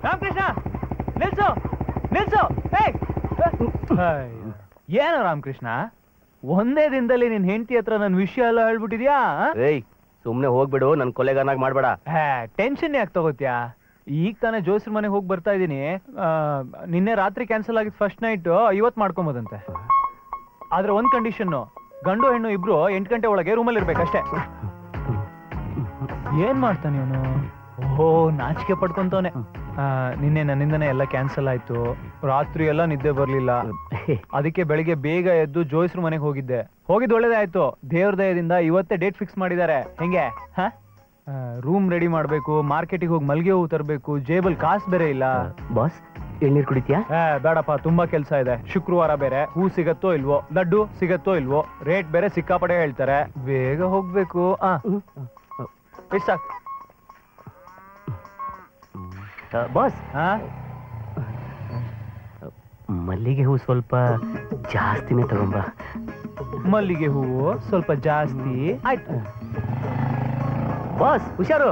ರಾಮಕೃಷ್ಣ ನಿಲ್ಸು ನಿಲ್ಸು ಏನು ರಾಮಕೃಷ್ಣ ಒಂದೇ ದಿನದಲ್ಲಿ ನಿನ್ ಹೆಂಡತಿ ಹತ್ರ ನನ್ ವಿಷಯ ಎಲ್ಲ ಹೇಳ್ಬಿಟ್ಟಿದ್ಯಾ? ಏಯ್ ಸುಮ್ನೆ ಹೋಗ್ಬಿಡು, ನನ್ ಕೊಲೆಗಾರನಾಗ್ ಮಾಡ್ಬೇಡ. ಟೆನ್ಷನ್ ಯಾಕೆ ತಗೋತ್ಯಾ? ಈಗ ತಾನೇ ಜೋಸ್ರ ಮನೆಗೆ ಹೋಗಿ ಬರ್ತಾ ಇದೀನಿ. ನಿನ್ನೆ ರಾತ್ರಿ ಕ್ಯಾನ್ಸಲ್ ಆಗಿದ್ ಫಸ್ಟ್ ನೈಟ್ ಇವತ್ ಮಾಡ್ಕೊಂಬೋದಂತೆ. ಆದ್ರೆ ಒಂದ್ ಕಂಡೀಷನ್, ಗಂಡು ಹೆಣ್ಣು ಇಬ್ರು 8 ಗಂಟೆ ಒಳಗೆ ರೂಮಲ್ಲಿ ಇರ್ಬೇಕಷ್ಟೇ. ಏನ್ ಮಾಡ್ತಾನೆ ಇವನು? ಓಹೋ ನಾಚಿಕೆ ಪಡ್ಕೊಂತವನೆ. ನಿನ್ನೆ ನನ್ನಿಂದನೇ ಎಲ್ಲ ಕ್ಯಾನ್ಸಲ್ ಆಯ್ತು. ರಾತ್ರಿ ಎಲ್ಲ ನಿದ್ದೆ ಬರ್ಲಿಲ್ಲ. ಅದಕ್ಕೆ ಬೆಳಿಗ್ಗೆ ಬೇಗ ಎದ್ದು ಜೋಯ್ಸ್ರ ಮನೆಗೆ ಹೋಗಿದ್ದೆ. ಹೋಗಿದ್ದು ಒಳ್ಳೇದೇ ಆಯ್ತು. ದೇವ್ರ ದಯದಿಂದ ಇವತ್ತೇ ಡೇಟ್ ಫಿಕ್ಸ್ ಮಾಡಿದ್ದಾರೆ. ಹೆಂಗೆ? ರೂಮ್ ರೆಡಿ ಮಾಡ್ಬೇಕು, ಮಾರ್ಕೆಟಿಗೆ ಹೋಗಿ ಮಲ್ಗೆ ಹೂ ತರಬೇಕು, ಜೇಬಲ್ ಕಾಸು ಬೇರೆ ಇಲ್ಲ. ಬಾಸ್ ಎಳ್ನೀರ್ ಕುಡಿತ್ಯಾ? ಬೇಡಪ್ಪ, ತುಂಬಾ ಕೆಲ್ಸ ಇದೆ. ಶುಕ್ರವಾರ ಬೇರೆ, ಹೂ ಸಿಗತ್ತೋ ಇಲ್ವೋ, ಲಡ್ಡು ಸಿಗತ್ತೋ ಇಲ್ವೋ, ರೇಟ್ ಬೇರೆ ಸಿಕ್ಕಾಪಡೆ ಹೇಳ್ತಾರೆ. ಬೇಗ ಹೋಗ್ಬೇಕು. ಇಷ್ಟ ಬಾಸ್, ಮಲ್ಲಿಗೆ ಹೂ ಸ್ವಲ್ಪ ಜಾಸ್ತಿನೇ ತಗೊಂಬ. ಮಲ್ಲಿಗೆ ಹೂವು ಸ್ವಲ್ಪ ಜಾಸ್ತಿ ಆಯ್ತು. ಬಾಸ್ ಹುಷಾರು.